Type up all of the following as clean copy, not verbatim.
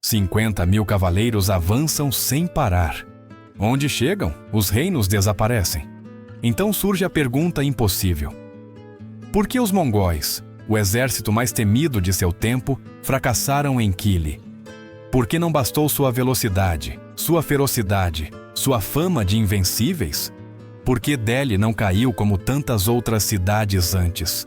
50.000 cavaleiros avançam sem parar. Onde chegam, os reinos desaparecem. Então surge a pergunta impossível: por que os mongóis, o exército mais temido de seu tempo, fracassaram em Kili? Por que não bastou sua velocidade, sua ferocidade, sua fama de invencíveis? Por que Delhi não caiu como tantas outras cidades antes?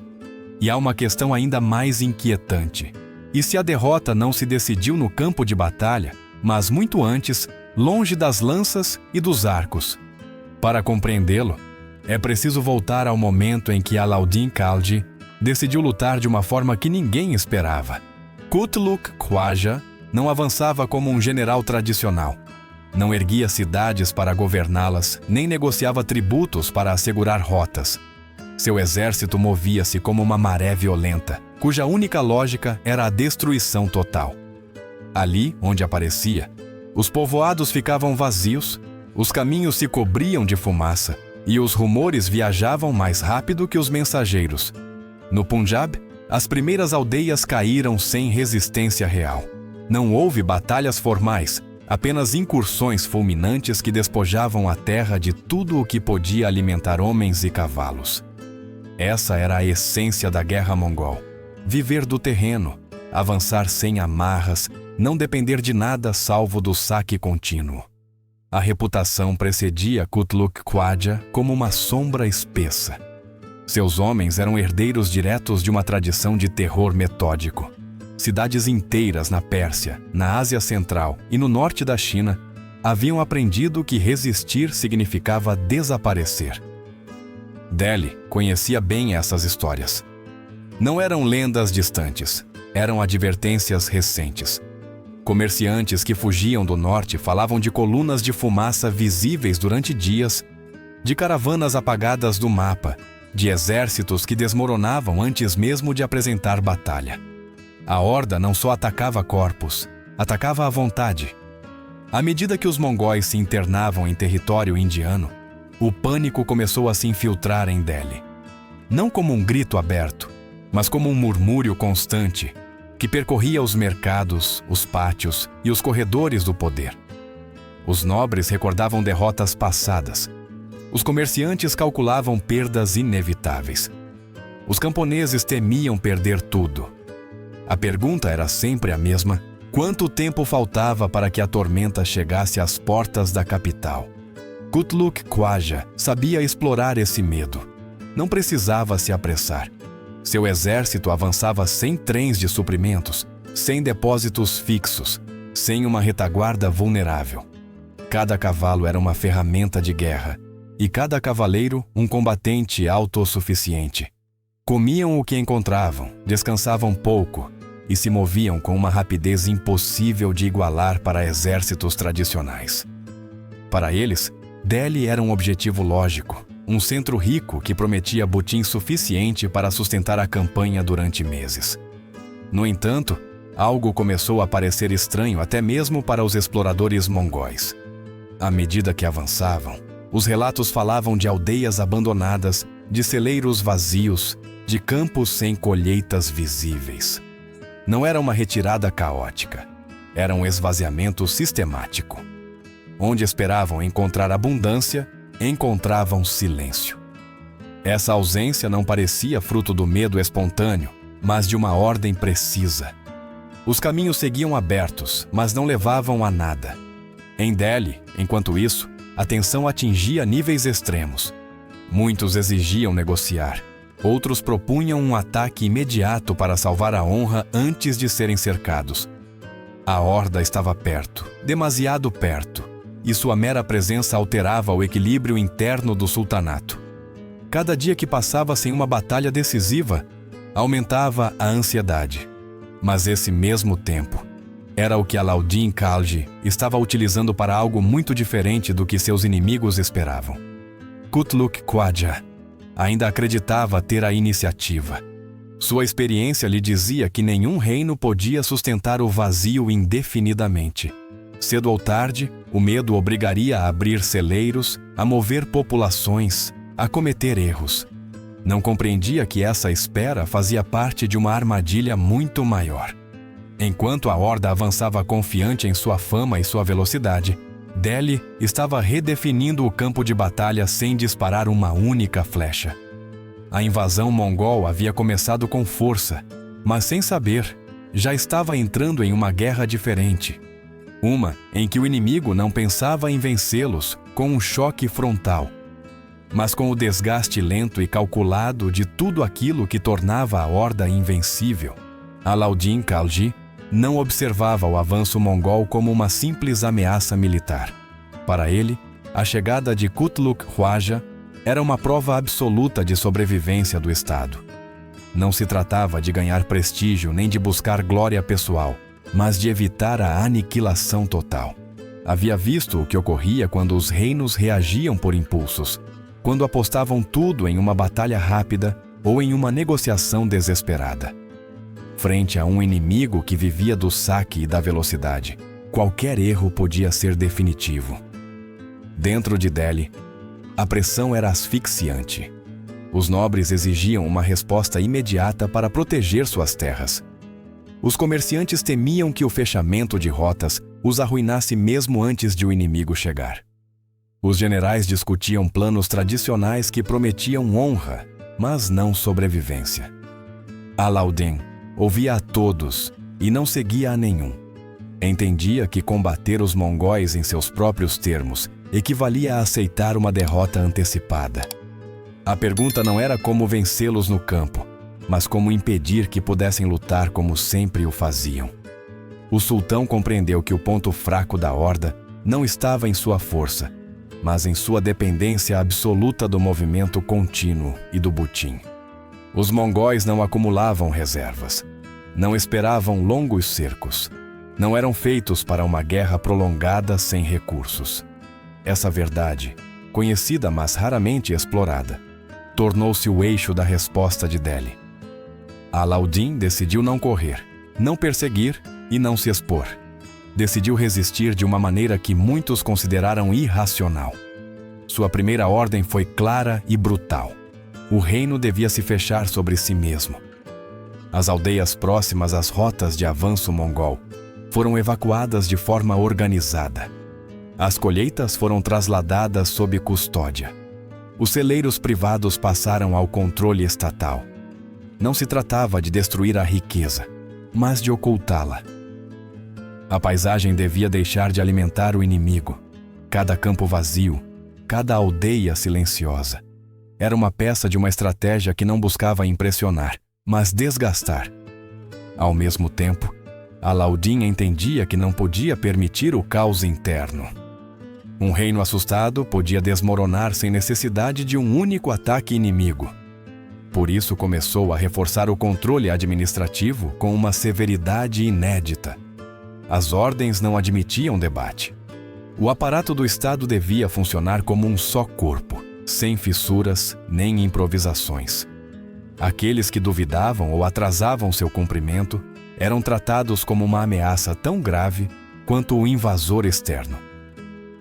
E há uma questão ainda mais inquietante. E se a derrota não se decidiu no campo de batalha, mas muito antes, longe das lanças e dos arcos? Para compreendê-lo, é preciso voltar ao momento em que Alauddin Khalji decidiu lutar de uma forma que ninguém esperava. Kutluk Khwaja não avançava como um general tradicional. Não erguia cidades para governá-las, nem negociava tributos para assegurar rotas. Seu exército movia-se como uma maré violenta, cuja única lógica era a destruição total. Ali, onde aparecia, os povoados ficavam vazios, os caminhos se cobriam de fumaça e os rumores viajavam mais rápido que os mensageiros. No Punjab, as primeiras aldeias caíram sem resistência real. Não houve batalhas formais, apenas incursões fulminantes que despojavam a terra de tudo o que podia alimentar homens e cavalos. Essa era a essência da guerra mongol: viver do terreno, avançar sem amarras, não depender de nada salvo do saque contínuo. A reputação precedia Kutluk Khwaja como uma sombra espessa. Seus homens eram herdeiros diretos de uma tradição de terror metódico. Cidades inteiras na Pérsia, na Ásia Central e no norte da China haviam aprendido que resistir significava desaparecer. Delhi conhecia bem essas histórias. Não eram lendas distantes, eram advertências recentes. Comerciantes que fugiam do norte falavam de colunas de fumaça visíveis durante dias, de caravanas apagadas do mapa, de exércitos que desmoronavam antes mesmo de apresentar batalha. A horda não só atacava corpos, atacava à vontade. À medida que os mongóis se internavam em território indiano, o pânico começou a se infiltrar em Delhi. Não como um grito aberto, mas como um murmúrio constante que percorria os mercados, os pátios e os corredores do poder. Os nobres recordavam derrotas passadas. Os comerciantes calculavam perdas inevitáveis. Os camponeses temiam perder tudo. A pergunta era sempre a mesma: quanto tempo faltava para que a tormenta chegasse às portas da capital? Kutluk Khwaja sabia explorar esse medo. Não precisava se apressar. Seu exército avançava sem trens de suprimentos, sem depósitos fixos, sem uma retaguarda vulnerável. Cada cavalo era uma ferramenta de guerra, e cada cavaleiro um combatente autossuficiente. Comiam o que encontravam, descansavam pouco e se moviam com uma rapidez impossível de igualar para exércitos tradicionais. Para eles, Delhi era um objetivo lógico, um centro rico que prometia butim suficiente para sustentar a campanha durante meses. No entanto, algo começou a parecer estranho até mesmo para os exploradores mongóis. À medida que avançavam, os relatos falavam de aldeias abandonadas, de celeiros vazios, de campos sem colheitas visíveis. Não era uma retirada caótica, era um esvaziamento sistemático. Onde esperavam encontrar abundância, encontravam silêncio. Essa ausência não parecia fruto do medo espontâneo, mas de uma ordem precisa. Os caminhos seguiam abertos, mas não levavam a nada. Em Delhi, enquanto isso, a tensão atingia níveis extremos. Muitos exigiam negociar. Outros propunham um ataque imediato para salvar a honra antes de serem cercados. A horda estava perto, demasiado perto, e sua mera presença alterava o equilíbrio interno do sultanato. Cada dia que passava sem uma batalha decisiva, aumentava a ansiedade. Mas esse mesmo tempo era o que Alauddin Khalji estava utilizando para algo muito diferente do que seus inimigos esperavam. Kutluk Khwaja ainda acreditava ter a iniciativa. Sua experiência lhe dizia que nenhum reino podia sustentar o vazio indefinidamente. Cedo ou tarde, o medo obrigaria a abrir celeiros, a mover populações, a cometer erros. Não compreendia que essa espera fazia parte de uma armadilha muito maior. Enquanto a horda avançava confiante em sua fama e sua velocidade, Delhi estava redefinindo o campo de batalha sem disparar uma única flecha. A invasão mongol havia começado com força, mas sem saber, já estava entrando em uma guerra diferente. Uma em que o inimigo não pensava em vencê-los com um choque frontal, mas com o desgaste lento e calculado de tudo aquilo que tornava a horda invencível. Alauddin Khalji não observava o avanço mongol como uma simples ameaça militar. Para ele, a chegada de Kutluk Khwaja era uma prova absoluta de sobrevivência do Estado. Não se tratava de ganhar prestígio nem de buscar glória pessoal, mas de evitar a aniquilação total. Havia visto o que ocorria quando os reinos reagiam por impulsos, quando apostavam tudo em uma batalha rápida ou em uma negociação desesperada. Frente a um inimigo que vivia do saque e da velocidade, qualquer erro podia ser definitivo. Dentro de Delhi, a pressão era asfixiante. Os nobres exigiam uma resposta imediata para proteger suas terras. Os comerciantes temiam que o fechamento de rotas os arruinasse mesmo antes de o inimigo chegar. Os generais discutiam planos tradicionais que prometiam honra, mas não sobrevivência. Alauddin ouvia a todos e não seguia a nenhum. Entendia que combater os mongóis em seus próprios termos equivalia a aceitar uma derrota antecipada. A pergunta não era como vencê-los no campo, mas como impedir que pudessem lutar como sempre o faziam. O sultão compreendeu que o ponto fraco da horda não estava em sua força, mas em sua dependência absoluta do movimento contínuo e do butim. Os mongóis não acumulavam reservas, não esperavam longos cercos, não eram feitos para uma guerra prolongada sem recursos. Essa verdade, conhecida mas raramente explorada, tornou-se o eixo da resposta de Delhi. Alauddin decidiu não correr, não perseguir e não se expor. Decidiu resistir de uma maneira que muitos consideraram irracional. Sua primeira ordem foi clara e brutal. O reino devia se fechar sobre si mesmo. As aldeias próximas às rotas de avanço mongol foram evacuadas de forma organizada. As colheitas foram trasladadas sob custódia. Os celeiros privados passaram ao controle estatal. Não se tratava de destruir a riqueza, mas de ocultá-la. A paisagem devia deixar de alimentar o inimigo. Cada campo vazio, cada aldeia silenciosa. Era uma peça de uma estratégia que não buscava impressionar, mas desgastar. Ao mesmo tempo, Alauddin entendia que não podia permitir o caos interno. Um reino assustado podia desmoronar sem necessidade de um único ataque inimigo. Por isso começou a reforçar o controle administrativo com uma severidade inédita. As ordens não admitiam debate. O aparato do Estado devia funcionar como um só corpo, sem fissuras nem improvisações. Aqueles que duvidavam ou atrasavam seu cumprimento eram tratados como uma ameaça tão grave quanto o invasor externo.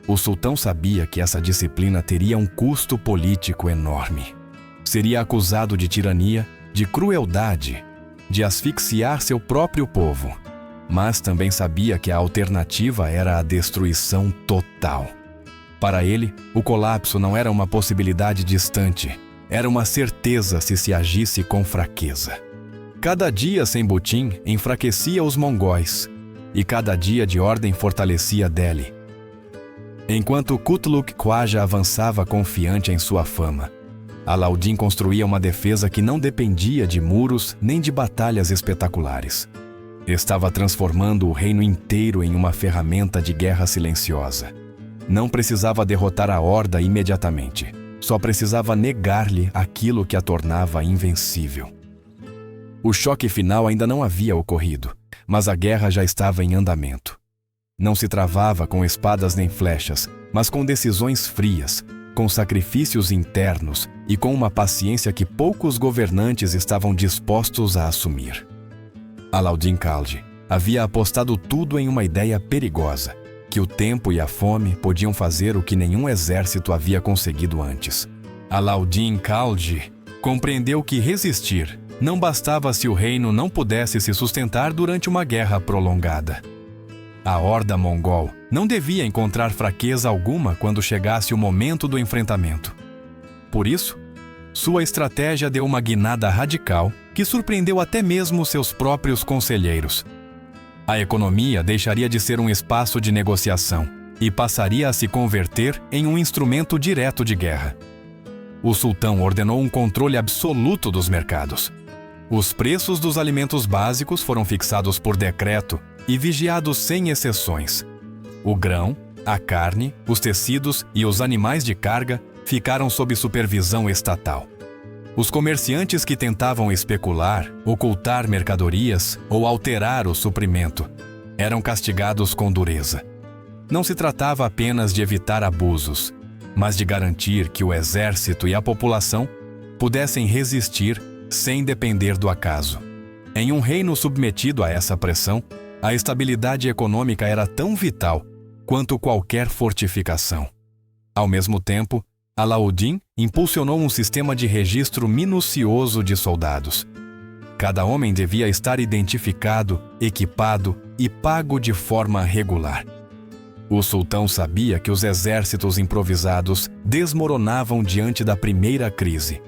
O sultão sabia que essa disciplina teria um custo político enorme. Seria acusado de tirania, de crueldade, de asfixiar seu próprio povo. Mas também sabia que a alternativa era a destruição total. Para ele, o colapso não era uma possibilidade distante, era uma certeza se agisse com fraqueza. Cada dia sem butim enfraquecia os mongóis, e cada dia de ordem fortalecia Delhi. Enquanto Kutluk Khwaja avançava confiante em sua fama, Alauddin construía uma defesa que não dependia de muros nem de batalhas espetaculares. Estava transformando o reino inteiro em uma ferramenta de guerra silenciosa. Não precisava derrotar a horda imediatamente, só precisava negar-lhe aquilo que a tornava invencível. O choque final ainda não havia ocorrido, mas a guerra já estava em andamento. Não se travava com espadas nem flechas, mas com decisões frias, com sacrifícios internos e com uma paciência que poucos governantes estavam dispostos a assumir. Alauddin Khalji havia apostado tudo em uma ideia perigosa, que o tempo e a fome podiam fazer o que nenhum exército havia conseguido antes. Alauddin Khalji compreendeu que resistir não bastava se o reino não pudesse se sustentar durante uma guerra prolongada. A horda mongol não devia encontrar fraqueza alguma quando chegasse o momento do enfrentamento. Por isso, sua estratégia deu uma guinada radical que surpreendeu até mesmo seus próprios conselheiros. A economia deixaria de ser um espaço de negociação e passaria a se converter em um instrumento direto de guerra. O sultão ordenou um controle absoluto dos mercados. Os preços dos alimentos básicos foram fixados por decreto e vigiados sem exceções. O grão, a carne, os tecidos e os animais de carga ficaram sob supervisão estatal. Os comerciantes que tentavam especular, ocultar mercadorias ou alterar o suprimento eram castigados com dureza. Não se tratava apenas de evitar abusos, mas de garantir que o exército e a população pudessem resistir sem depender do acaso. Em um reino submetido a essa pressão, a estabilidade econômica era tão vital quanto qualquer fortificação. Ao mesmo tempo, Alauddin impulsionou um sistema de registro minucioso de soldados. Cada homem devia estar identificado, equipado e pago de forma regular. O sultão sabia que os exércitos improvisados desmoronavam diante da primeira crise.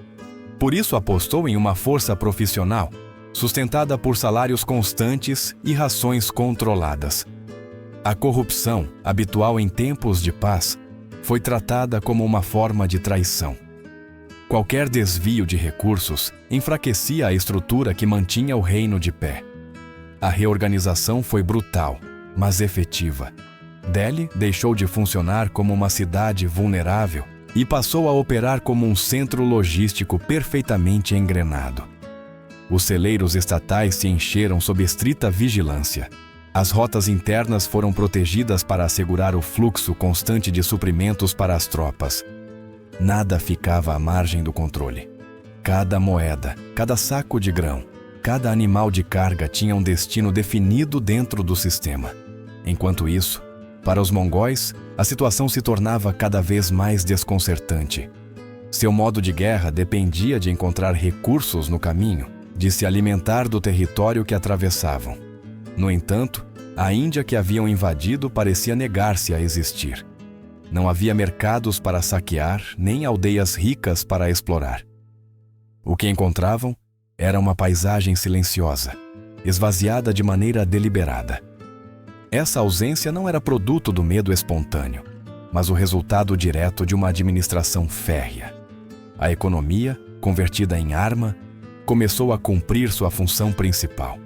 Por isso apostou em uma força profissional, sustentada por salários constantes e rações controladas. A corrupção, habitual em tempos de paz, foi tratada como uma forma de traição. Qualquer desvio de recursos enfraquecia a estrutura que mantinha o reino de pé. A reorganização foi brutal, mas efetiva. Delhi deixou de funcionar como uma cidade vulnerável e passou a operar como um centro logístico perfeitamente engrenado. Os celeiros estatais se encheram sob estrita vigilância. As rotas internas foram protegidas para assegurar o fluxo constante de suprimentos para as tropas. Nada ficava à margem do controle. Cada moeda, cada saco de grão, cada animal de carga tinha um destino definido dentro do sistema. Enquanto isso, para os mongóis, a situação se tornava cada vez mais desconcertante. Seu modo de guerra dependia de encontrar recursos no caminho, de se alimentar do território que atravessavam. No entanto, a Índia que haviam invadido parecia negar-se a existir. Não havia mercados para saquear, nem aldeias ricas para explorar. O que encontravam era uma paisagem silenciosa, esvaziada de maneira deliberada. Essa ausência não era produto do medo espontâneo, mas o resultado direto de uma administração férrea. A economia, convertida em arma, começou a cumprir sua função principal: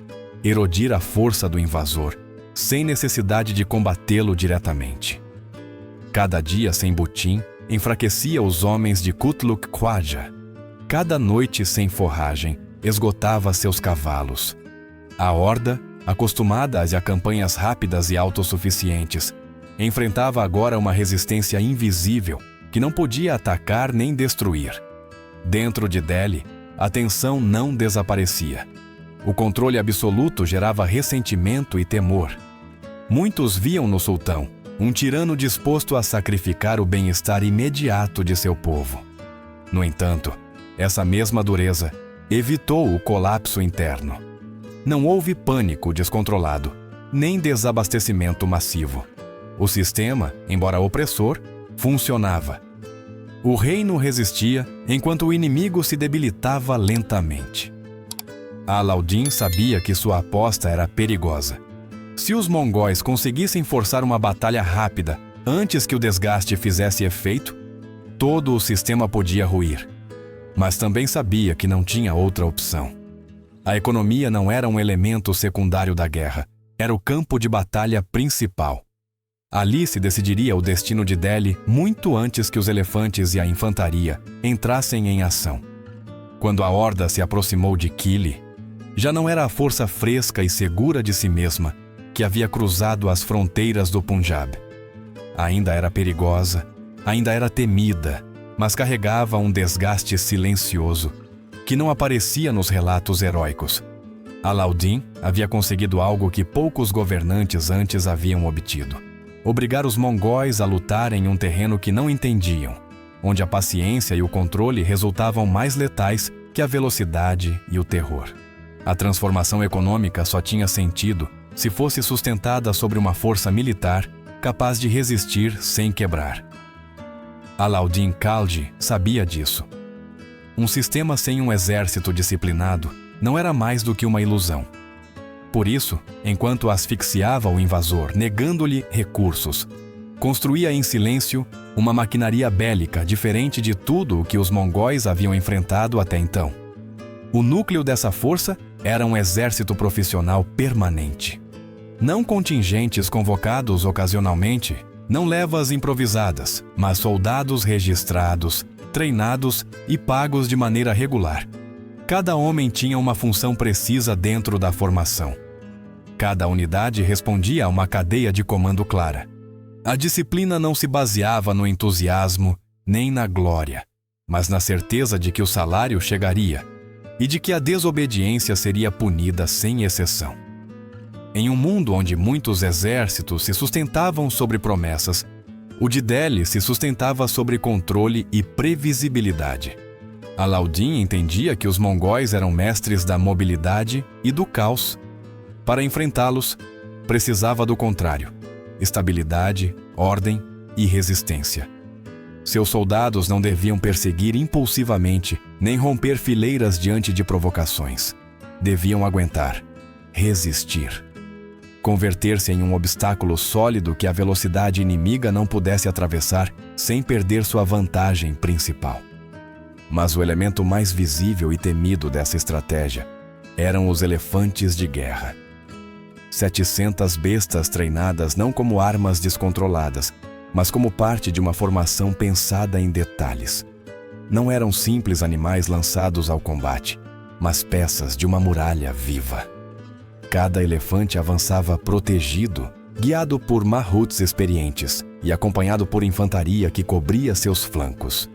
erodir a força do invasor, sem necessidade de combatê-lo diretamente. Cada dia sem butim enfraquecia os homens de Kutluk Khwaja. Cada noite sem forragem esgotava seus cavalos. A horda, acostumada a campanhas rápidas e autossuficientes, enfrentava agora uma resistência invisível que não podia atacar nem destruir. Dentro de Delhi, a tensão não desaparecia. O controle absoluto gerava ressentimento e temor. Muitos viam no sultão um tirano disposto a sacrificar o bem-estar imediato de seu povo. No entanto, essa mesma dureza evitou o colapso interno. Não houve pânico descontrolado, nem desabastecimento massivo. O sistema, embora opressor, funcionava. O reino resistia enquanto o inimigo se debilitava lentamente. Alauddin sabia que sua aposta era perigosa. Se os mongóis conseguissem forçar uma batalha rápida antes que o desgaste fizesse efeito, todo o sistema podia ruir. Mas também sabia que não tinha outra opção. A economia não era um elemento secundário da guerra, era o campo de batalha principal. Ali se decidiria o destino de Delhi muito antes que os elefantes e a infantaria entrassem em ação. Quando a horda se aproximou de Kili, já não era a força fresca e segura de si mesma que havia cruzado as fronteiras do Punjab. Ainda era perigosa, ainda era temida, mas carregava um desgaste silencioso que não aparecia nos relatos heróicos. Alauddin havia conseguido algo que poucos governantes antes haviam obtido: obrigar os mongóis a lutar em um terreno que não entendiam, onde a paciência e o controle resultavam mais letais que a velocidade e o terror. A transformação econômica só tinha sentido se fosse sustentada sobre uma força militar capaz de resistir sem quebrar. Alauddin Khalji sabia disso. Um sistema sem um exército disciplinado não era mais do que uma ilusão. Por isso, enquanto asfixiava o invasor, negando-lhe recursos, construía em silêncio uma maquinaria bélica diferente de tudo o que os mongóis haviam enfrentado até então. O núcleo dessa força era um exército profissional permanente. Não contingentes convocados ocasionalmente, não levas improvisadas, mas soldados registrados, treinados e pagos de maneira regular. Cada homem tinha uma função precisa dentro da formação. Cada unidade respondia a uma cadeia de comando clara. A disciplina não se baseava no entusiasmo nem na glória, mas na certeza de que o salário chegaria e de que a desobediência seria punida sem exceção. Em um mundo onde muitos exércitos se sustentavam sobre promessas, o de Delhi se sustentava sobre controle e previsibilidade. Alauddin entendia que os mongóis eram mestres da mobilidade e do caos. Para enfrentá-los, precisava do contrário: estabilidade, ordem e resistência. Seus soldados não deviam perseguir impulsivamente, nem romper fileiras diante de provocações. Deviam aguentar, resistir. Converter-se em um obstáculo sólido que a velocidade inimiga não pudesse atravessar sem perder sua vantagem principal. Mas o elemento mais visível e temido dessa estratégia eram os elefantes de guerra. 700 bestas treinadas não como armas descontroladas, mas como parte de uma formação pensada em detalhes. Não eram simples animais lançados ao combate, mas peças de uma muralha viva. Cada elefante avançava protegido, guiado por mahuts experientes e acompanhado por infantaria que cobria seus flancos.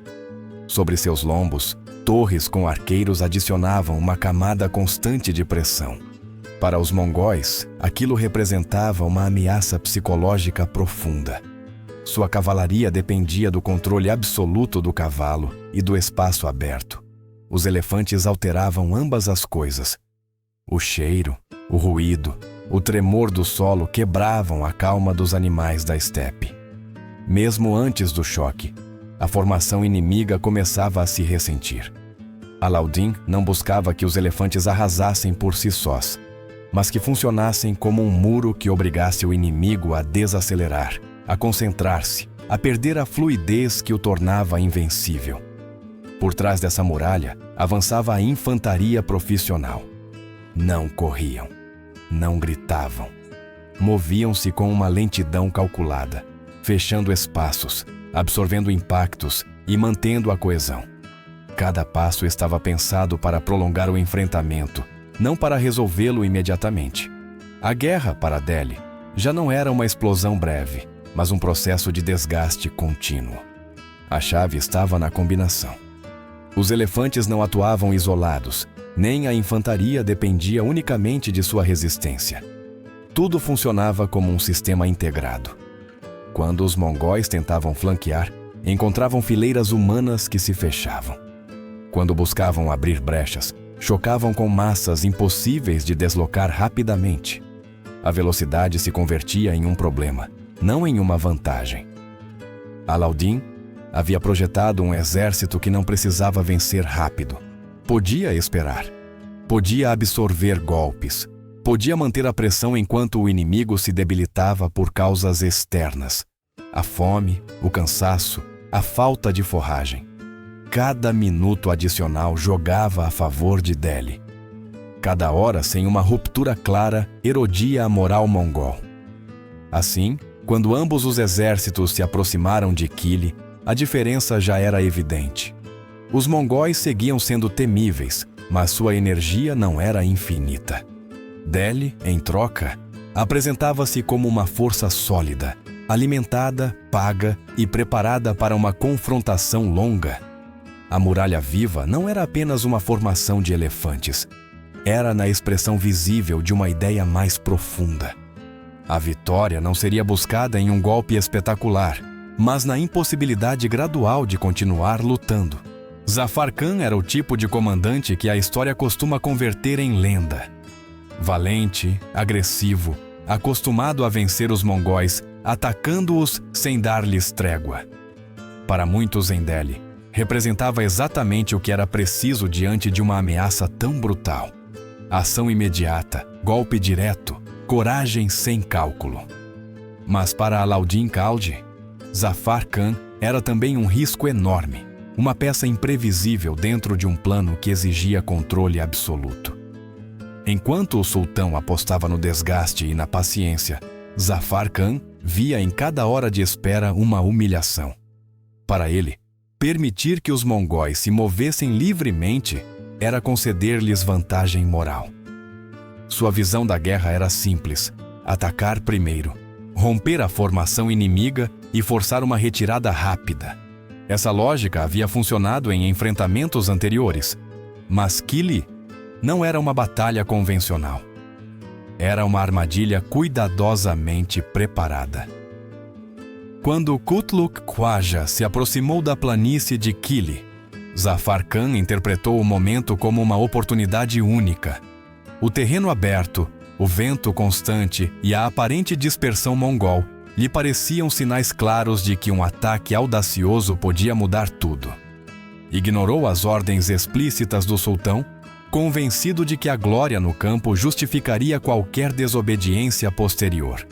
Sobre seus lombos, torres com arqueiros adicionavam uma camada constante de pressão. Para os mongóis, aquilo representava uma ameaça psicológica profunda. Sua cavalaria dependia do controle absoluto do cavalo e do espaço aberto. Os elefantes alteravam ambas as coisas. O cheiro, o ruído, o tremor do solo quebravam a calma dos animais da estepe. Mesmo antes do choque, a formação inimiga começava a se ressentir. Alauddin não buscava que os elefantes arrasassem por si sós, mas que funcionassem como um muro que obrigasse o inimigo a desacelerar, a concentrar-se, a perder a fluidez que o tornava invencível. Por trás dessa muralha, avançava a infantaria profissional. Não corriam, não gritavam. Moviam-se com uma lentidão calculada, fechando espaços, absorvendo impactos e mantendo a coesão. Cada passo estava pensado para prolongar o enfrentamento, não para resolvê-lo imediatamente. A guerra, para Delhi, já não era uma explosão breve, mas um processo de desgaste contínuo. A chave estava na combinação. Os elefantes não atuavam isolados, nem a infantaria dependia unicamente de sua resistência. Tudo funcionava como um sistema integrado. Quando os mongóis tentavam flanquear, encontravam fileiras humanas que se fechavam. Quando buscavam abrir brechas, chocavam com massas impossíveis de deslocar rapidamente. A velocidade se convertia em um problema, não em uma vantagem. Alauddin havia projetado um exército que não precisava vencer rápido. Podia esperar. Podia absorver golpes. Podia manter a pressão enquanto o inimigo se debilitava por causas externas. A fome, o cansaço, a falta de forragem. Cada minuto adicional jogava a favor de Delhi. Cada hora sem uma ruptura clara erodia a moral mongol. Assim, quando ambos os exércitos se aproximaram de Kili, a diferença já era evidente. Os mongóis seguiam sendo temíveis, mas sua energia não era infinita. Delhi, em troca, apresentava-se como uma força sólida, alimentada, paga e preparada para uma confrontação longa. A muralha viva não era apenas uma formação de elefantes. Era na expressão visível de uma ideia mais profunda. A vitória não seria buscada em um golpe espetacular, mas na impossibilidade gradual de continuar lutando. Zafar Khan era o tipo de comandante que a história costuma converter em lenda. Valente, agressivo, acostumado a vencer os mongóis, atacando-os sem dar-lhes trégua. Para muitos em Delhi, representava exatamente o que era preciso diante de uma ameaça tão brutal. Ação imediata, golpe direto, coragem sem cálculo. Mas para Alauddin Khalji, Zafar Khan era também um risco enorme, uma peça imprevisível dentro de um plano que exigia controle absoluto. Enquanto o sultão apostava no desgaste e na paciência, Zafar Khan via em cada hora de espera uma humilhação. Para ele, permitir que os mongóis se movessem livremente era conceder-lhes vantagem moral. Sua visão da guerra era simples: atacar primeiro, romper a formação inimiga e forçar uma retirada rápida. Essa lógica havia funcionado em enfrentamentos anteriores, mas Kili não era uma batalha convencional. Era uma armadilha cuidadosamente preparada. Quando Kutluk Khwaja se aproximou da planície de Kili, Zafar Khan interpretou o momento como uma oportunidade única. O terreno aberto, o vento constante e a aparente dispersão mongol lhe pareciam sinais claros de que um ataque audacioso podia mudar tudo. Ignorou as ordens explícitas do sultão, convencido de que a glória no campo justificaria qualquer desobediência posterior.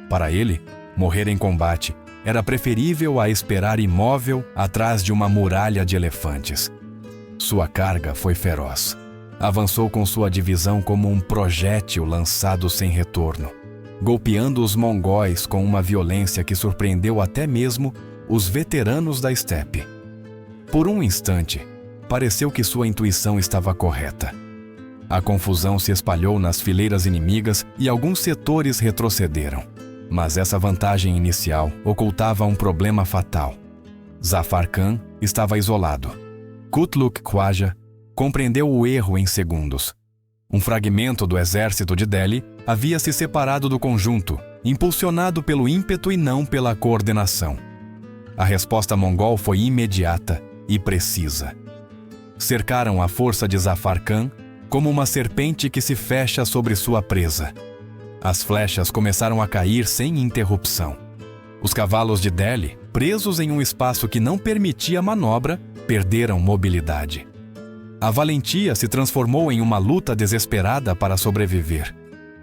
Para ele, morrer em combate era preferível a esperar imóvel atrás de uma muralha de elefantes. Sua carga foi feroz. Avançou com sua divisão como um projétil lançado sem retorno, golpeando os mongóis com uma violência que surpreendeu até mesmo os veteranos da estepe. Por um instante, pareceu que sua intuição estava correta. A confusão se espalhou nas fileiras inimigas e alguns setores retrocederam. Mas essa vantagem inicial ocultava um problema fatal. Zafar Khan estava isolado. Kutluk Khwaja compreendeu o erro em segundos. Um fragmento do exército de Delhi havia se separado do conjunto, impulsionado pelo ímpeto e não pela coordenação. A resposta mongol foi imediata e precisa. Cercaram a força de Zafar Khan como uma serpente que se fecha sobre sua presa. As flechas começaram a cair sem interrupção. Os cavalos de Delhi, presos em um espaço que não permitia manobra, perderam mobilidade. A valentia se transformou em uma luta desesperada para sobreviver.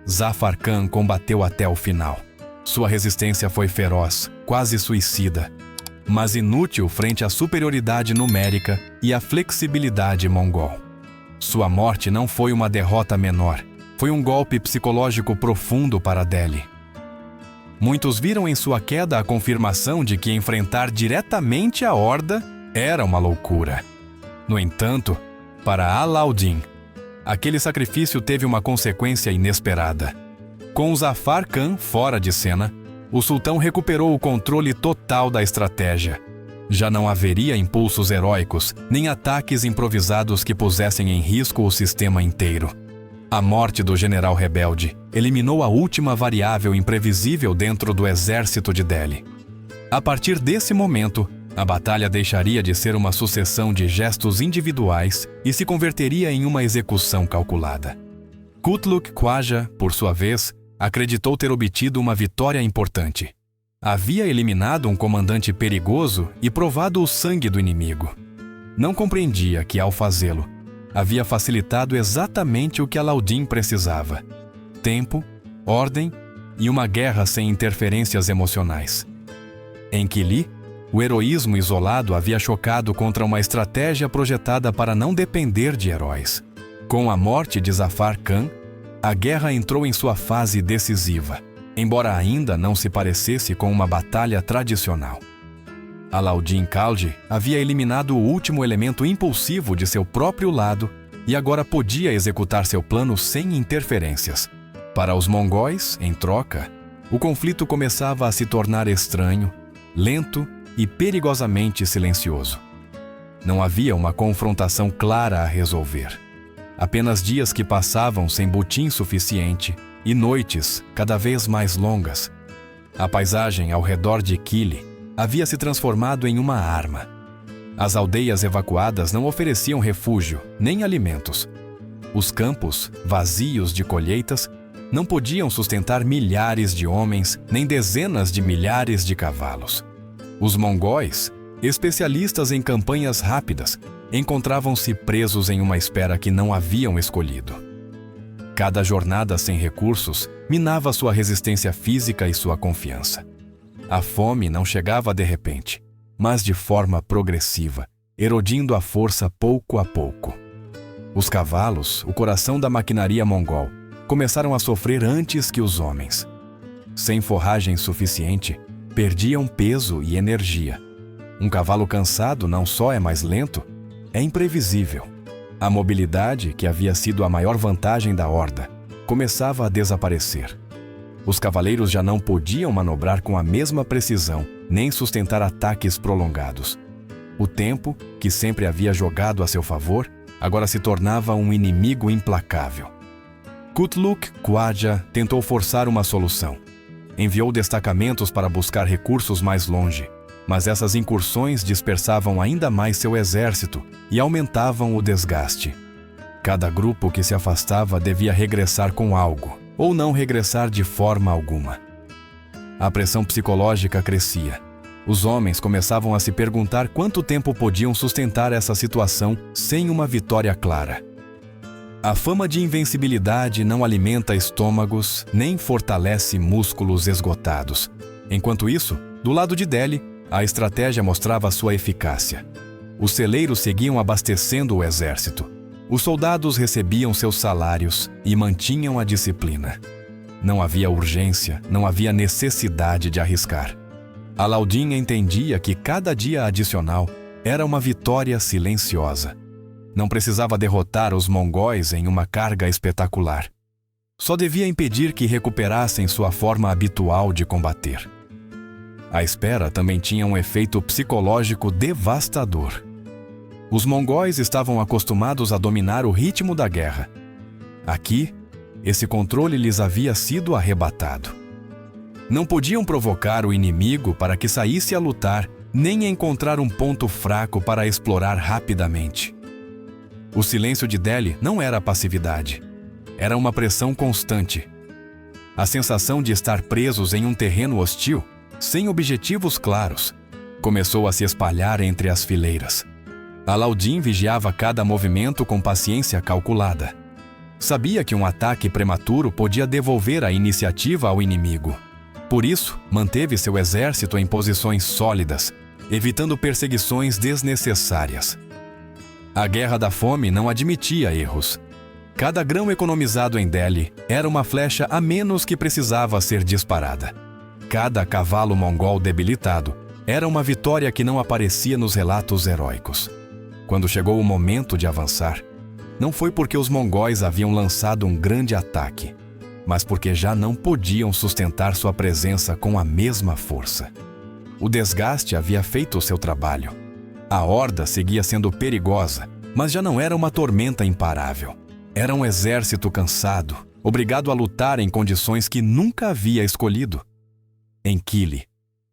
Zafar Khan combateu até o final. Sua resistência foi feroz, quase suicida, mas inútil frente à superioridade numérica e à flexibilidade mongol. Sua morte não foi uma derrota menor, foi um golpe psicológico profundo para Delhi. Muitos viram em sua queda a confirmação de que enfrentar diretamente a horda era uma loucura. No entanto, para Alauddin, aquele sacrifício teve uma consequência inesperada. Com Zafar Khan fora de cena, o sultão recuperou o controle total da estratégia. Já não haveria impulsos heróicos, nem ataques improvisados que pusessem em risco o sistema inteiro. A morte do general rebelde eliminou a última variável imprevisível dentro do exército de Delhi. A partir desse momento, a batalha deixaria de ser uma sucessão de gestos individuais e se converteria em uma execução calculada. Kutluk Khwaja, por sua vez, acreditou ter obtido uma vitória importante. Havia eliminado um comandante perigoso e provado o sangue do inimigo. Não compreendia que, ao fazê-lo, havia facilitado exatamente o que Alauddin precisava: tempo, ordem e uma guerra sem interferências emocionais. Em Kili, o heroísmo isolado havia chocado contra uma estratégia projetada para não depender de heróis. Com a morte de Zafar Khan, a guerra entrou em sua fase decisiva, embora ainda não se parecesse com uma batalha tradicional. Alauddin Khalji havia eliminado o último elemento impulsivo de seu próprio lado e agora podia executar seu plano sem interferências. Para os mongóis, em troca, o conflito começava a se tornar estranho, lento e perigosamente silencioso. Não havia uma confrontação clara a resolver. Apenas dias que passavam sem butim suficiente e noites cada vez mais longas. A paisagem ao redor de Kili havia se transformado em uma arma. As aldeias evacuadas não ofereciam refúgio, nem alimentos. Os campos, vazios de colheitas, não podiam sustentar milhares de homens, nem dezenas de milhares de cavalos. Os mongóis, especialistas em campanhas rápidas, encontravam-se presos em uma espera que não haviam escolhido. Cada jornada sem recursos minava sua resistência física e sua confiança. A fome não chegava de repente, mas de forma progressiva, erodindo a força pouco a pouco. Os cavalos, o coração da maquinaria mongol, começaram a sofrer antes que os homens. Sem forragem suficiente, perdiam peso e energia. Um cavalo cansado não só é mais lento, é imprevisível. A mobilidade, que havia sido a maior vantagem da horda, começava a desaparecer. Os cavaleiros já não podiam manobrar com a mesma precisão, nem sustentar ataques prolongados. O tempo, que sempre havia jogado a seu favor, agora se tornava um inimigo implacável. Kutluk Khwaja tentou forçar uma solução. Enviou destacamentos para buscar recursos mais longe, mas essas incursões dispersavam ainda mais seu exército e aumentavam o desgaste. Cada grupo que se afastava devia regressar com algo, ou não regressar de forma alguma. A pressão psicológica crescia. Os homens começavam a se perguntar quanto tempo podiam sustentar essa situação sem uma vitória clara. A fama de invencibilidade não alimenta estômagos nem fortalece músculos esgotados. Enquanto isso, do lado de Delhi, a estratégia mostrava sua eficácia. Os celeiros seguiam abastecendo o exército. Os soldados recebiam seus salários e mantinham a disciplina. Não havia urgência, não havia necessidade de arriscar. Alauddin entendia que cada dia adicional era uma vitória silenciosa. Não precisava derrotar os mongóis em uma carga espetacular. Só devia impedir que recuperassem sua forma habitual de combater. A espera também tinha um efeito psicológico devastador. Os mongóis estavam acostumados a dominar o ritmo da guerra. Aqui, esse controle lhes havia sido arrebatado. Não podiam provocar o inimigo para que saísse a lutar, nem encontrar um ponto fraco para explorar rapidamente. O silêncio de Delhi não era passividade. Era uma pressão constante. A sensação de estar presos em um terreno hostil, sem objetivos claros, começou a se espalhar entre as fileiras. Alauddin vigiava cada movimento com paciência calculada. Sabia que um ataque prematuro podia devolver a iniciativa ao inimigo. Por isso, manteve seu exército em posições sólidas, evitando perseguições desnecessárias. A Guerra da Fome não admitia erros. Cada grão economizado em Delhi era uma flecha a menos que precisava ser disparada. Cada cavalo mongol debilitado era uma vitória que não aparecia nos relatos heróicos. Quando chegou o momento de avançar, não foi porque os mongóis haviam lançado um grande ataque, mas porque já não podiam sustentar sua presença com a mesma força. O desgaste havia feito o seu trabalho. A horda seguia sendo perigosa, mas já não era uma tormenta imparável. Era um exército cansado, obrigado a lutar em condições que nunca havia escolhido. Em Kili,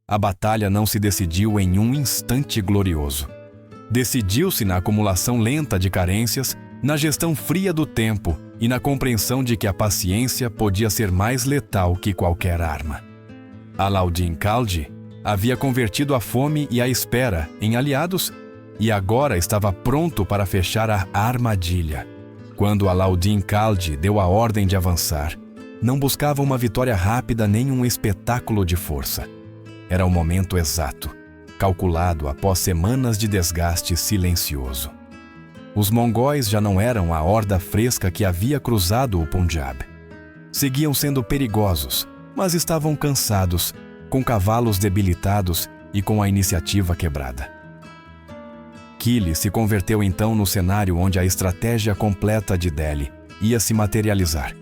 a batalha não se decidiu em um instante glorioso. Decidiu-se na acumulação lenta de carências, na gestão fria do tempo e na compreensão de que a paciência podia ser mais letal que qualquer arma. Alauddin Khalji havia convertido a fome e a espera em aliados e agora estava pronto para fechar a armadilha. Quando Alauddin Khalji deu a ordem de avançar, não buscava uma vitória rápida nem um espetáculo de força. Era o momento exato, calculado após semanas de desgaste silencioso. Os mongóis já não eram a horda fresca que havia cruzado o Punjab. Seguiam sendo perigosos, mas estavam cansados, com cavalos debilitados e com a iniciativa quebrada. Kili se converteu então no cenário onde a estratégia completa de Delhi ia se materializar.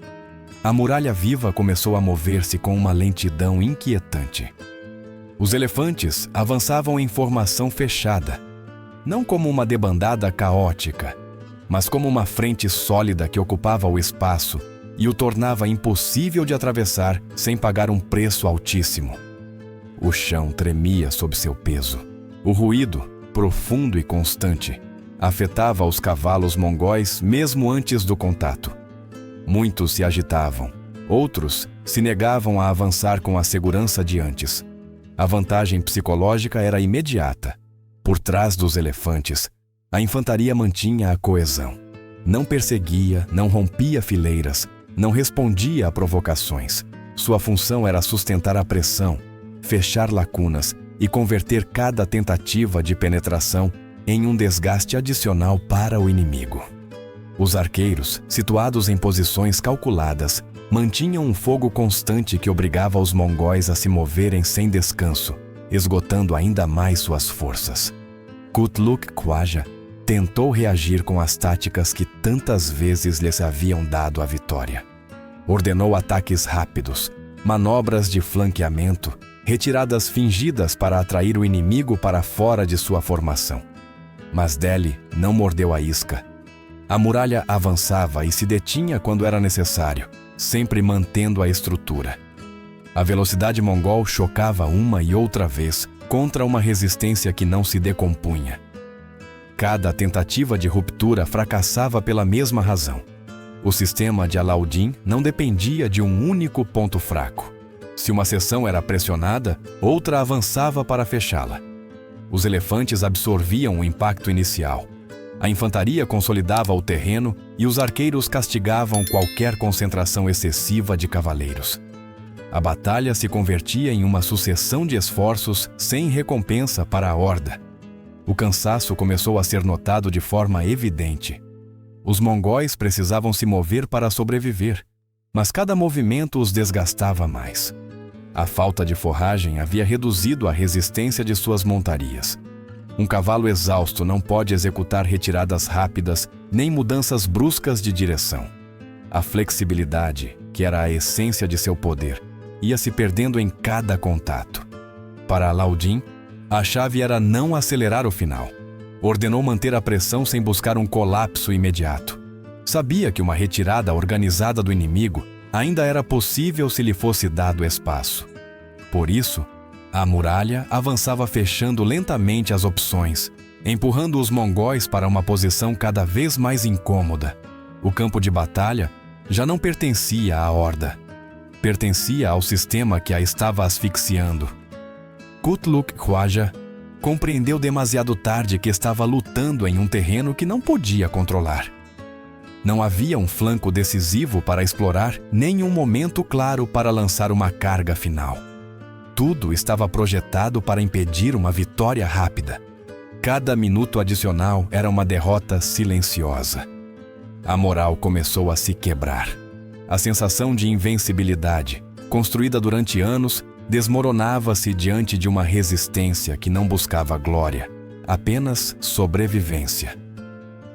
A muralha viva começou a mover-se com uma lentidão inquietante. Os elefantes avançavam em formação fechada, não como uma debandada caótica, mas como uma frente sólida que ocupava o espaço e o tornava impossível de atravessar sem pagar um preço altíssimo. O chão tremia sob seu peso. O ruído, profundo e constante, afetava os cavalos mongóis mesmo antes do contato. Muitos se agitavam, outros se negavam a avançar com a segurança de antes. A vantagem psicológica era imediata. Por trás dos elefantes, a infantaria mantinha a coesão. Não perseguia, não rompia fileiras, não respondia a provocações. Sua função era sustentar a pressão, fechar lacunas e converter cada tentativa de penetração em um desgaste adicional para o inimigo. Os arqueiros, situados em posições calculadas, mantinham um fogo constante que obrigava os mongóis a se moverem sem descanso, esgotando ainda mais suas forças. Kutluk Khwaja tentou reagir com as táticas que tantas vezes lhes haviam dado a vitória. Ordenou ataques rápidos, manobras de flanqueamento, retiradas fingidas para atrair o inimigo para fora de sua formação. Mas Delhi não mordeu a isca. A muralha avançava e se detinha quando era necessário, sempre mantendo a estrutura. A velocidade mongol chocava uma e outra vez contra uma resistência que não se decompunha. Cada tentativa de ruptura fracassava pela mesma razão. O sistema de Alauddin não dependia de um único ponto fraco. Se uma seção era pressionada, outra avançava para fechá-la. Os elefantes absorviam o impacto inicial. A infantaria consolidava o terreno e os arqueiros castigavam qualquer concentração excessiva de cavaleiros. A batalha se convertia em uma sucessão de esforços sem recompensa para a horda. O cansaço começou a ser notado de forma evidente. Os mongóis precisavam se mover para sobreviver, mas cada movimento os desgastava mais. A falta de forragem havia reduzido a resistência de suas montarias. Um cavalo exausto não pode executar retiradas rápidas nem mudanças bruscas de direção. A flexibilidade, que era a essência de seu poder, ia se perdendo em cada contato. Para Alauddin, a chave era não acelerar o final. Ordenou manter a pressão sem buscar um colapso imediato. Sabia que uma retirada organizada do inimigo ainda era possível se lhe fosse dado espaço. Por isso, a muralha avançava fechando lentamente as opções, empurrando os mongóis para uma posição cada vez mais incômoda. O campo de batalha já não pertencia à horda. Pertencia ao sistema que a estava asfixiando. Kutluk Khwaja compreendeu demasiado tarde que estava lutando em um terreno que não podia controlar. Não havia um flanco decisivo para explorar, nem um momento claro para lançar uma carga final. Tudo estava projetado para impedir uma vitória rápida. Cada minuto adicional era uma derrota silenciosa. A moral começou a se quebrar. A sensação de invencibilidade, construída durante anos, desmoronava-se diante de uma resistência que não buscava glória, apenas sobrevivência.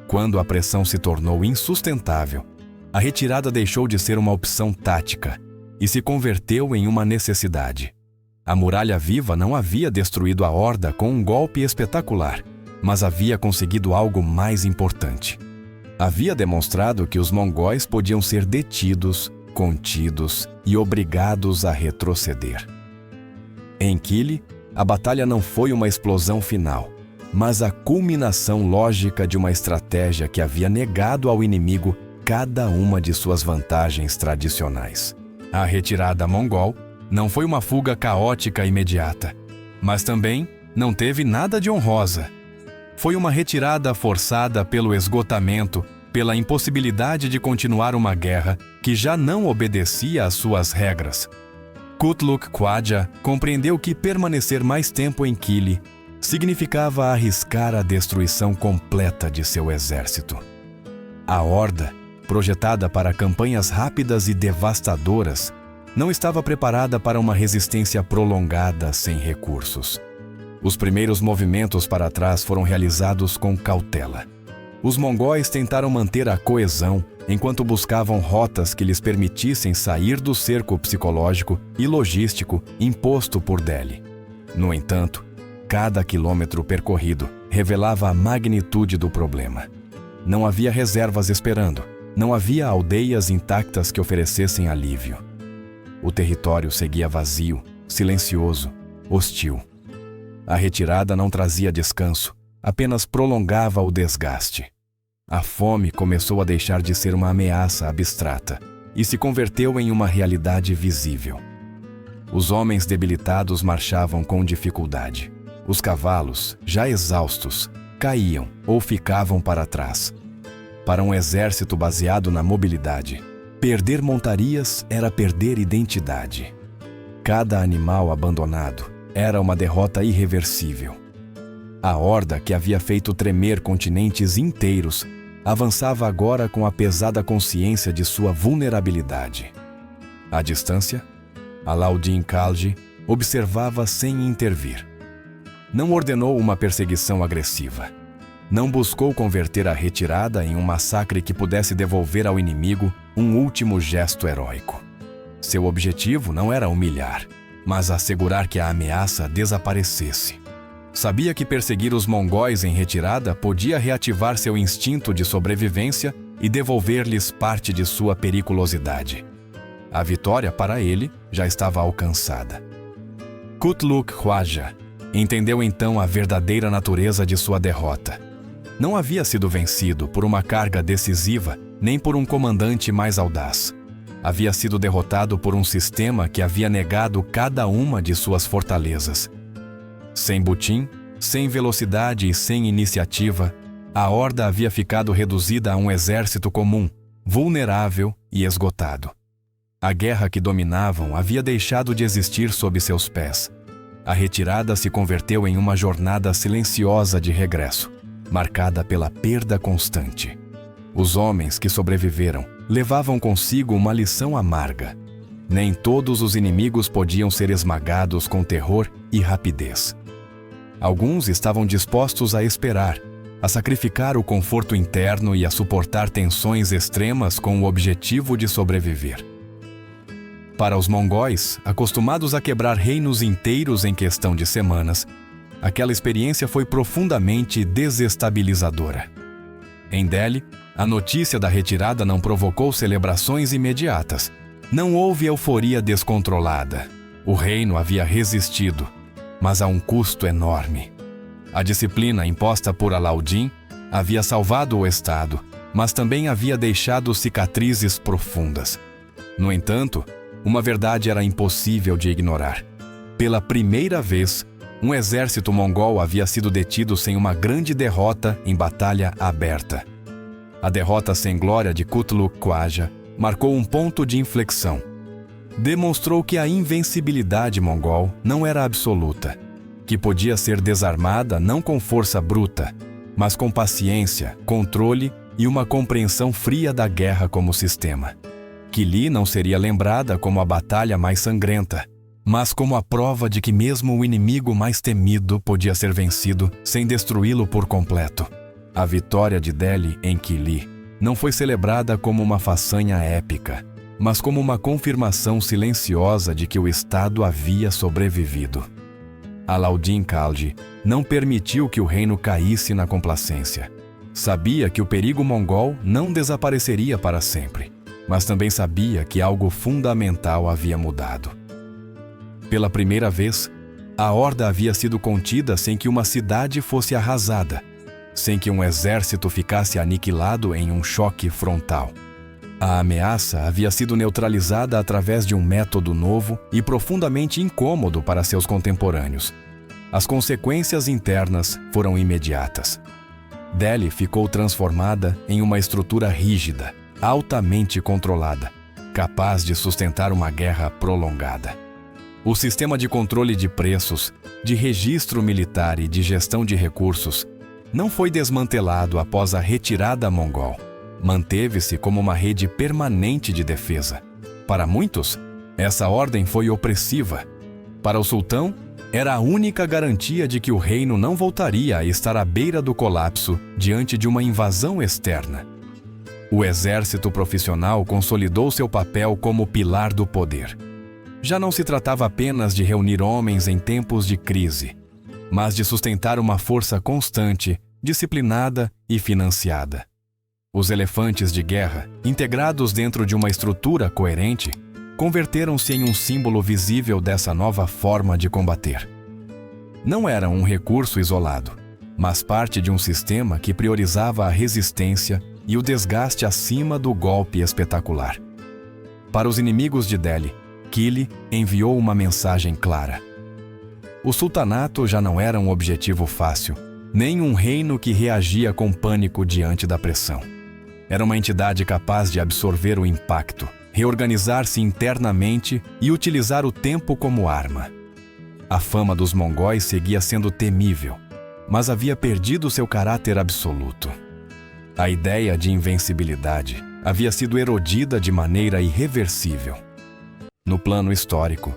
Quando a pressão se tornou insustentável, a retirada deixou de ser uma opção tática e se converteu em uma necessidade. A muralha viva não havia destruído a horda com um golpe espetacular, mas havia conseguido algo mais importante. Havia demonstrado que os mongóis podiam ser detidos, contidos e obrigados a retroceder. Em Kili, a batalha não foi uma explosão final, mas a culminação lógica de uma estratégia que havia negado ao inimigo cada uma de suas vantagens tradicionais. A retirada mongol não foi uma fuga caótica imediata, mas também não teve nada de honrosa. Foi uma retirada forçada pelo esgotamento, pela impossibilidade de continuar uma guerra que já não obedecia às suas regras. Kutluk Khwaja compreendeu que permanecer mais tempo em Kili significava arriscar a destruição completa de seu exército. A horda, projetada para campanhas rápidas e devastadoras, não estava preparada para uma resistência prolongada sem recursos. Os primeiros movimentos para trás foram realizados com cautela. Os mongóis tentaram manter a coesão enquanto buscavam rotas que lhes permitissem sair do cerco psicológico e logístico imposto por Delhi. No entanto, cada quilômetro percorrido revelava a magnitude do problema. Não havia reservas esperando, não havia aldeias intactas que oferecessem alívio. O território seguia vazio, silencioso, hostil. A retirada não trazia descanso, apenas prolongava o desgaste. A fome começou a deixar de ser uma ameaça abstrata e se converteu em uma realidade visível. Os homens debilitados marchavam com dificuldade. Os cavalos, já exaustos, caíam ou ficavam para trás. Para um exército baseado na mobilidade, perder montarias era perder identidade. Cada animal abandonado era uma derrota irreversível. A horda que havia feito tremer continentes inteiros avançava agora com a pesada consciência de sua vulnerabilidade. À distância, Alauddin Khalji observava sem intervir. Não ordenou uma perseguição agressiva. Não buscou converter a retirada em um massacre que pudesse devolver ao inimigo um último gesto heróico. Seu objetivo não era humilhar, mas assegurar que a ameaça desaparecesse. Sabia que perseguir os mongóis em retirada podia reativar seu instinto de sobrevivência e devolver-lhes parte de sua periculosidade. A vitória, para ele, já estava alcançada. Kutluk Khwaja entendeu então a verdadeira natureza de sua derrota. Não havia sido vencido por uma carga decisiva nem por um comandante mais audaz. Havia sido derrotado por um sistema que havia negado cada uma de suas fortalezas. Sem butim, sem velocidade e sem iniciativa, a horda havia ficado reduzida a um exército comum, vulnerável e esgotado. A guerra que dominavam havia deixado de existir sob seus pés. A retirada se converteu em uma jornada silenciosa de regresso, marcada pela perda constante. Os homens que sobreviveram levavam consigo uma lição amarga. Nem todos os inimigos podiam ser esmagados com terror e rapidez. Alguns estavam dispostos a esperar, a sacrificar o conforto interno e a suportar tensões extremas com o objetivo de sobreviver. Para os mongóis, acostumados a quebrar reinos inteiros em questão de semanas, aquela experiência foi profundamente desestabilizadora. Em Delhi, a notícia da retirada não provocou celebrações imediatas. Não houve euforia descontrolada. O reino havia resistido, mas a um custo enorme. A disciplina imposta por Alauddin havia salvado o Estado, mas também havia deixado cicatrizes profundas. No entanto, uma verdade era impossível de ignorar. Pela primeira vez, um exército mongol havia sido detido sem uma grande derrota em batalha aberta. A derrota sem glória de Kutluk Khwaja marcou um ponto de inflexão. Demonstrou que a invencibilidade mongol não era absoluta, que podia ser desarmada não com força bruta, mas com paciência, controle e uma compreensão fria da guerra como sistema. Kili não seria lembrada como a batalha mais sangrenta, mas como a prova de que mesmo o inimigo mais temido podia ser vencido sem destruí-lo por completo. A vitória de Delhi em Kili não foi celebrada como uma façanha épica, mas como uma confirmação silenciosa de que o Estado havia sobrevivido. Alauddin Khalji não permitiu que o reino caísse na complacência. Sabia que o perigo mongol não desapareceria para sempre, mas também sabia que algo fundamental havia mudado. Pela primeira vez, a horda havia sido contida sem que uma cidade fosse arrasada, sem que um exército ficasse aniquilado em um choque frontal. A ameaça havia sido neutralizada através de um método novo e profundamente incômodo para seus contemporâneos. As consequências internas foram imediatas. Delhi ficou transformada em uma estrutura rígida, altamente controlada, capaz de sustentar uma guerra prolongada. O sistema de controle de preços, de registro militar e de gestão de recursos não foi desmantelado após a retirada mongol. Manteve-se como uma rede permanente de defesa. Para muitos, essa ordem foi opressiva. Para o sultão, era a única garantia de que o reino não voltaria a estar à beira do colapso diante de uma invasão externa. O exército profissional consolidou seu papel como pilar do poder. Já não se tratava apenas de reunir homens em tempos de crise, mas de sustentar uma força constante, disciplinada e financiada. Os elefantes de guerra, integrados dentro de uma estrutura coerente, converteram-se em um símbolo visível dessa nova forma de combater. Não era um recurso isolado. mas parte de um sistema que priorizava a resistência e o desgaste acima do golpe espetacular. Para os inimigos de Delhi, Kili enviou uma mensagem clara. O sultanato já não era um objetivo fácil, nem um reino que reagia com pânico diante da pressão. Era uma entidade capaz de absorver o impacto, reorganizar-se internamente e utilizar o tempo como arma. A fama dos mongóis seguia sendo temível, mas havia perdido seu caráter absoluto. A ideia de invencibilidade havia sido erodida de maneira irreversível. No plano histórico,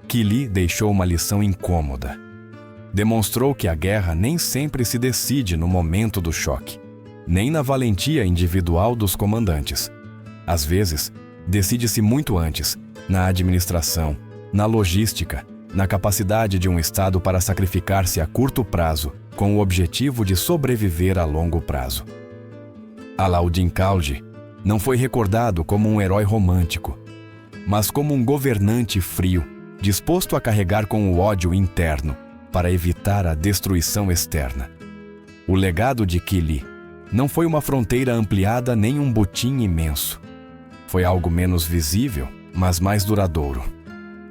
Kili deixou uma lição incômoda. Demonstrou que a guerra nem sempre se decide no momento do choque, nem na valentia individual dos comandantes. Às vezes, decide-se muito antes, na administração, na logística, na capacidade de um Estado para sacrificar-se a curto prazo, com o objetivo de sobreviver a longo prazo. Alauddin Khalji não foi recordado como um herói romântico, mas como um governante frio, disposto a carregar com o ódio interno para evitar a destruição externa. O legado de Kili não foi uma fronteira ampliada nem um butim imenso. Foi algo menos visível, mas mais duradouro.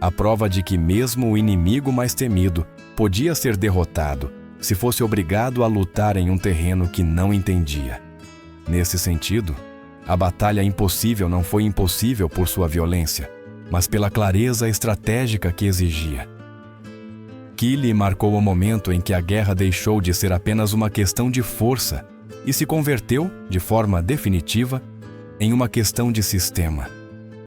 A prova de que mesmo o inimigo mais temido podia ser derrotado se fosse obrigado a lutar em um terreno que não entendia. Nesse sentido, a batalha impossível não foi impossível por sua violência, mas pela clareza estratégica que exigia. Kili marcou o momento em que a guerra deixou de ser apenas uma questão de força e se converteu, de forma definitiva, em uma questão de sistema.